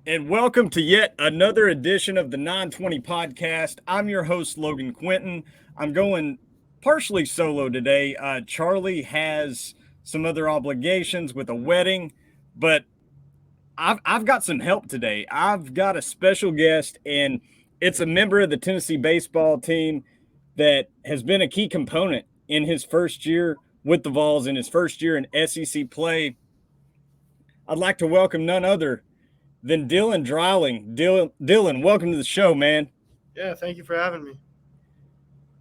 And welcome to yet another edition of the 920 podcast. I'm your host, Logan Quinton. I'm going partially solo today. Charlie has some other obligations with a wedding, but I've got some help today. I've got a special guest, and it's a member of the Tennessee baseball team that has been a key component in his first year with the Vols, in his first year in SEC play. I'd like to welcome none other than Dylan Dreiling. Dylan, welcome to the show, man. Yeah, thank you for having me.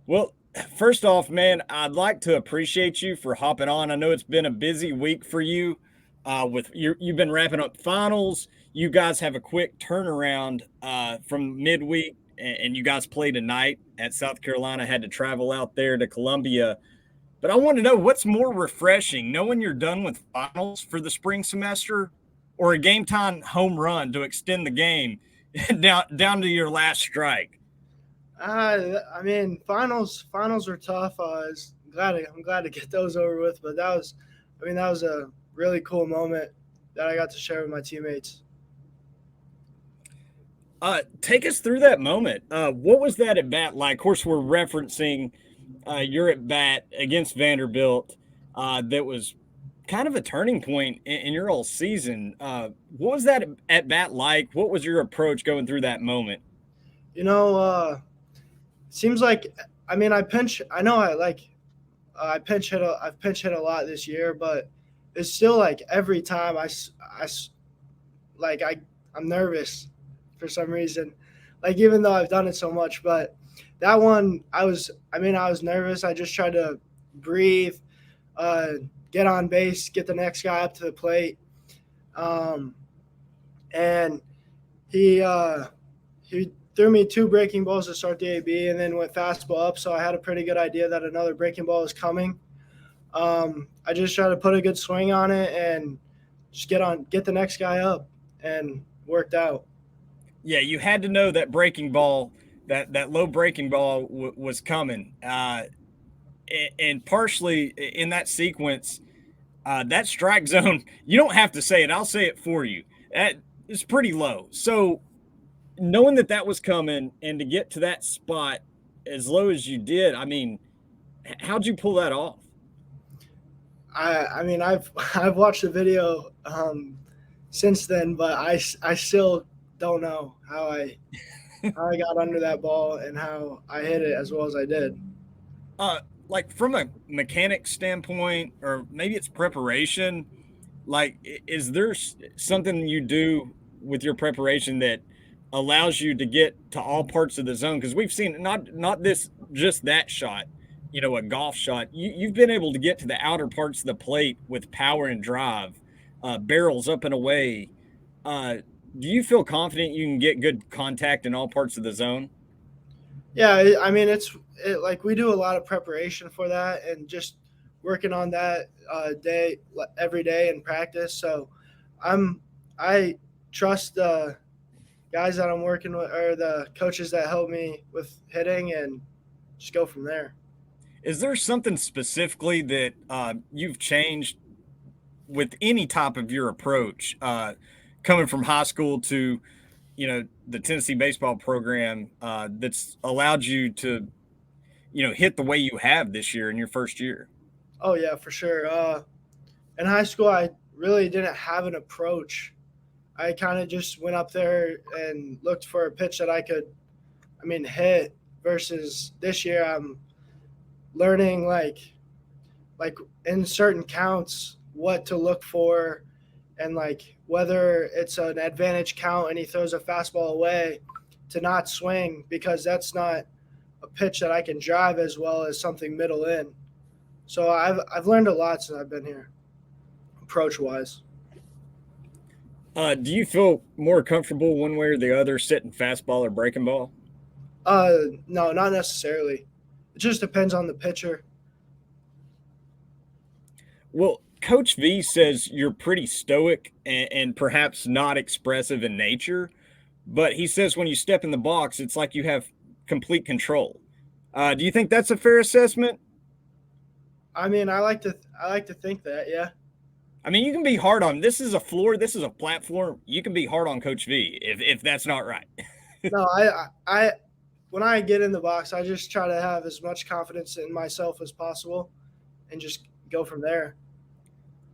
Well, first off, man, I'd like to appreciate you for hopping on. I know it's been a busy week for you. You've been wrapping up finals. You guys have a quick turnaround from midweek, and you guys play tonight at South Carolina. Had to travel out there to Columbia. But I want to know what's more refreshing, knowing you're done with finals for the spring semester, or a game time home run to extend the game down to your last strike. Finals were tough. I'm glad to get those over with. But that was a really cool moment that I got to share with my teammates. Take us through that moment. What was that at bat like? Of course, we're referencing your at bat against Vanderbilt. That was kind of a turning point in your whole season. What was that at bat like? What was your approach going through that moment? You know, seems like I pinch. I know I pinch hit. I've pinch hit a lot this year, but it's still like every time like I'm nervous for some reason. Like even though I've done it so much, but that one I was nervous. I just tried to breathe, uh, get on base, get the next guy up to the plate, um, and he threw me two breaking balls to start the AB, and then went fastball up. So I had a pretty good idea that another breaking ball was coming. I just tried to put a good swing on it and just get the next guy up, and worked out. Yeah, you had to know that breaking ball, that low breaking ball was coming, and partially in that sequence, that strike zone. You don't have to say it; I'll say it for you. That is pretty low. So knowing that was coming and to get to that spot as low as you did, I mean, how'd you pull that off? I've watched the video since then, but I still don't know how I got under that ball and how I hit it as well as I did. Like from a mechanic standpoint, or maybe it's preparation. Like, is there something you do with your preparation that allows you to get to all parts of the zone? Because we've seen not this just that shot, a golf shot. You've been able to get to the outer parts of the plate with power and drive, barrels up and away. Uh, do you feel confident you can get good contact in all parts of the zone? Yeah, like we do a lot of preparation for that and just working on that day every day in practice. So I'm I trust the guys that I'm working with or the coaches that help me with hitting and just go from there. Is there something specifically that you've changed with any type of your approach, coming from high school to the Tennessee baseball program, that's allowed you to hit the way you have this year in your first year? Oh yeah, for sure. In high school, I really didn't have an approach. I kind of just went up there and looked for a pitch that I could, hit. Versus this year, I'm learning like in certain counts what to look for, and like whether it's an advantage count and he throws a fastball away, to not swing because that's not a pitch that I can drive as well as something middle in. So I've learned a lot since I've been here, approach wise. Do you feel more comfortable one way or the other sitting fastball or breaking ball? No, not necessarily. It just depends on the pitcher. Well, Coach V says you're pretty stoic and perhaps not expressive in nature, but he says when you step in the box, it's like you have complete control. Do you think that's a fair assessment? I like to think that, yeah. I mean, you can be hard on this is a floor, this is a platform. You can be hard on Coach V if that's not right. No, I when I get in the box, I just try to have as much confidence in myself as possible, and just go from there.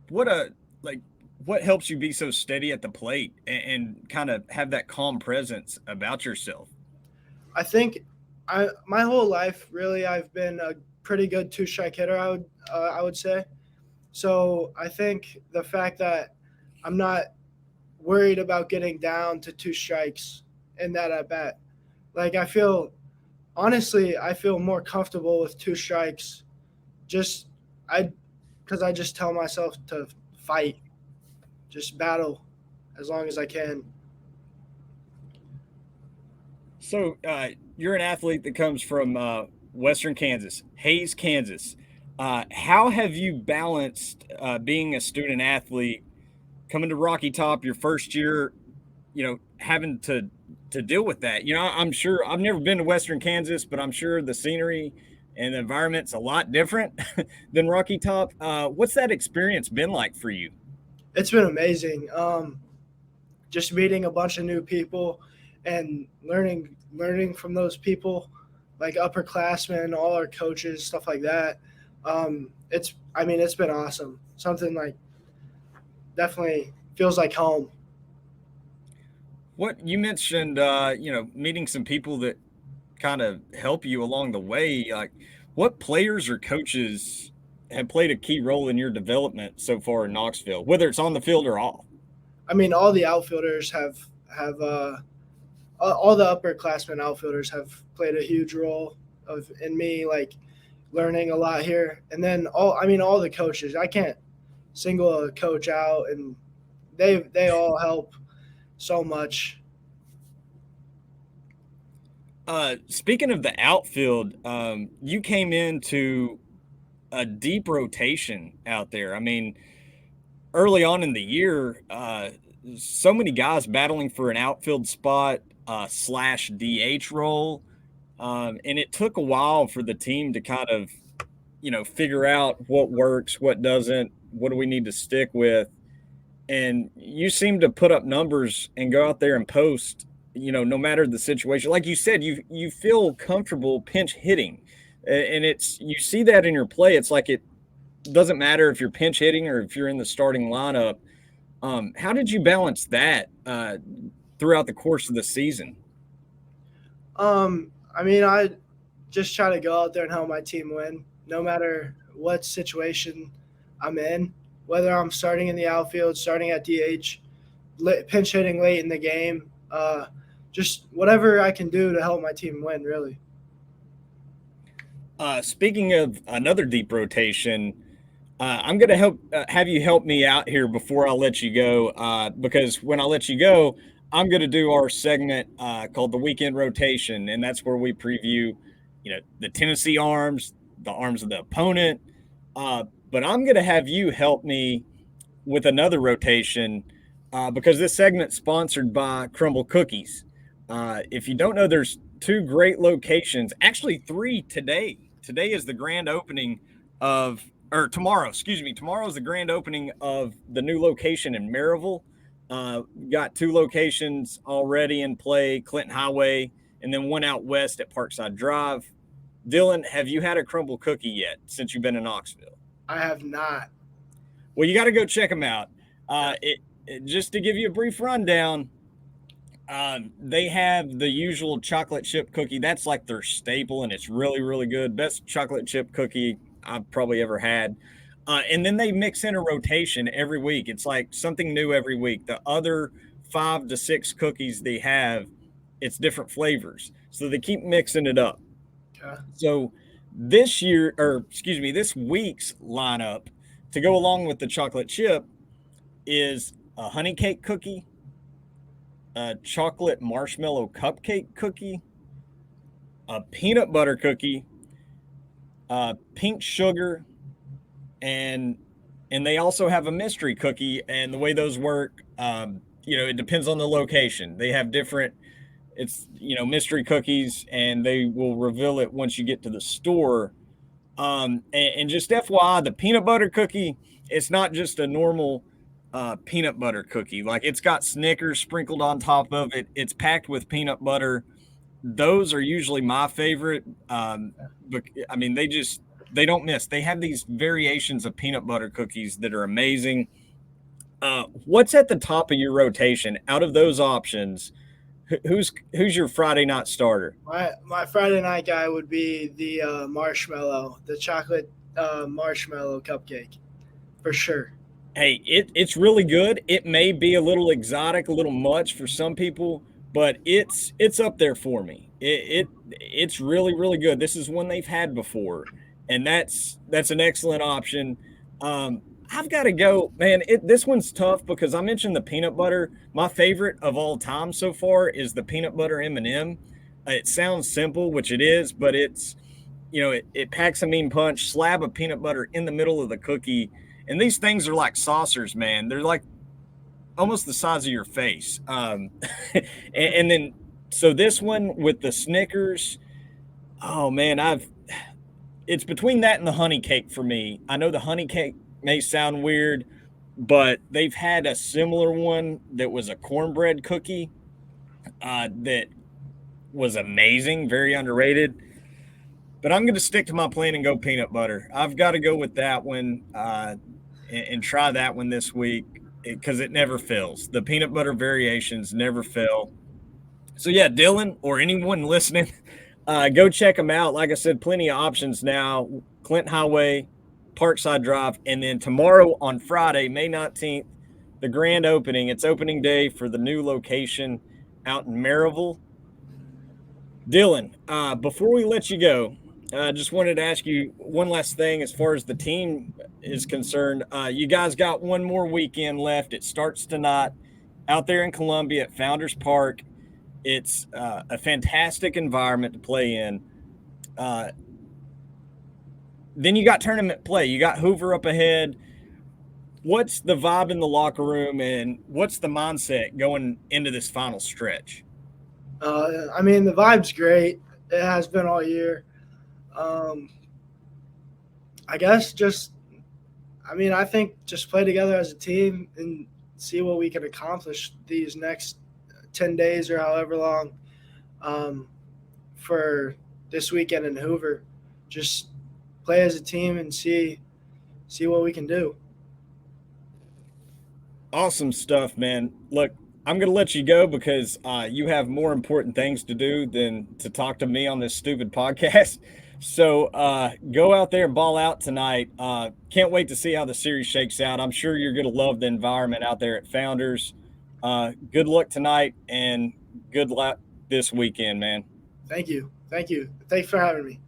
What a like what helps you be so steady at the plate and kind of have that calm presence about yourself? I think I my whole life really I've been a pretty good two strike hitter. I would say. So I think the fact that I'm not worried about getting down to two strikes in that at bat, like I feel more comfortable with two strikes. Just I because I just tell myself to fight, just battle as long as I can. So you're an athlete that comes from Western Kansas, Hayes, Kansas. How have you balanced being a student athlete, coming to Rocky Top your first year, having to deal with that? I'm sure I've never been to Western Kansas, but I'm sure the scenery and the environment's a lot different than Rocky Top. What's that experience been like for you? It's been amazing. Just meeting a bunch of new people and learning from those people, like upperclassmen, all our coaches, stuff like that. It's been awesome. Something like definitely feels like home. What you mentioned, meeting some people that kind of help you along the way. Like, what players or coaches have played a key role in your development so far in Knoxville, whether it's on the field or off? I mean, all the outfielders have all the upperclassmen outfielders have played a huge role of in me like learning a lot here. And then all the coaches. I can't single a coach out, and they all help so much. Speaking of the outfield, you came into a deep rotation out there. I mean, early on in the year, so many guys battling for an outfield spot slash DH role. And it took a while for the team to kind of, figure out what works, what doesn't, what do we need to stick with. And you seem to put up numbers and go out there and post, no matter the situation. Like you said, you feel comfortable pinch hitting. And it's you see that in your play. It's like it doesn't matter if you're pinch hitting or if you're in the starting lineup. How did you balance that throughout the course of the season? I just try to go out there and help my team win, no matter what situation I'm in, whether I'm starting in the outfield, starting at DH, pinch hitting late in the game, just whatever I can do to help my team win, really. Speaking of another deep rotation, I'm going to have you help me out here before I let you go, because when I let you go, I'm going to do our segment called the weekend rotation, and that's where we preview, the Tennessee arms, the arms of the opponent. But I'm going to have you help me with another rotation because this segment's sponsored by Crumble Cookies. If you don't know, there's two great locations, actually three today. Today is the grand opening of, or tomorrow, excuse me, tomorrow is the grand opening of the new location in Maryville. Got two locations already in play, Clinton Highway, and then one out west at Parkside Drive. Dylan, have you had a crumble cookie yet since you've been in Knoxville? I have not. Well, you got to go check them out. Just to give you a brief rundown, they have the usual chocolate chip cookie. That's like their staple, and it's really, really good. Best chocolate chip cookie I've probably ever had. And then they mix in a rotation every week. It's like something new every week. The other 5 to 6 cookies they have, it's different flavors. So they keep mixing it up. Okay. So this week's lineup to go along with the chocolate chip is a honey cake cookie, a chocolate marshmallow cupcake cookie, a peanut butter cookie, pink sugar, and they also have a mystery cookie. And the way those work, it depends on the location. They have different. It's mystery cookies, and they will reveal it once you get to the store. And just FYI, the peanut butter cookie, it's not just a normal peanut butter cookie. Like it's got Snickers sprinkled on top of it. It's packed with peanut butter. Those are usually my favorite. But I mean, they don't miss. They have these variations of peanut butter cookies that are amazing. What's at the top of your rotation out of those options? Who's your Friday night starter? My Friday night guy would be the marshmallow, the chocolate marshmallow cupcake, for sure. Hey, it's really good. It may be a little exotic, a little much for some people, but it's up there for me. It's really really good. This is one they've had before, and that's an excellent option. I've got to go, man. This one's tough because I mentioned the peanut butter. My favorite of all time so far is the peanut butter M&M. It sounds simple, which it is, but it packs a mean punch. Slab of peanut butter in the middle of the cookie. And these things are like saucers, man. They're like almost the size of your face. And then, so this one with the Snickers, oh man, it's between that and the honey cake for me. I know the honey cake may sound weird, but they've had a similar one that was a cornbread cookie that was amazing, very underrated. But I'm going to stick to my plan and go peanut butter. I've got to go with that one. And try that one this week because it never fails. The peanut butter variations never fail. So yeah, Dylan or anyone listening, go check them out. Like I said, plenty of options now. Clinton Highway, Parkside Drive, and then tomorrow on Friday, May 19th, the grand opening. It's opening day for the new location out in Maryville. Dylan, before we let you go, I just wanted to ask you one last thing as far as the team is concerned. You guys got one more weekend left. It starts tonight out there in Columbia at Founders Park. It's a fantastic environment to play in. Then you got tournament play. You got Hoover up ahead. What's the vibe in the locker room and what's the mindset going into this final stretch? I mean, the vibe's great. It has been all year. I guess I think just play together as a team and see what we can accomplish these next 10 days or however long for this weekend in Hoover. Just play as a team and see what we can do. Awesome stuff, man. Look, I'm going to let you go because you have more important things to do than to talk to me on this stupid podcast. So go out there and ball out tonight. Can't wait to see how the series shakes out. I'm sure you're going to love the environment out there at Founders. Good luck tonight and good luck this weekend, man. Thank you. Thanks for having me.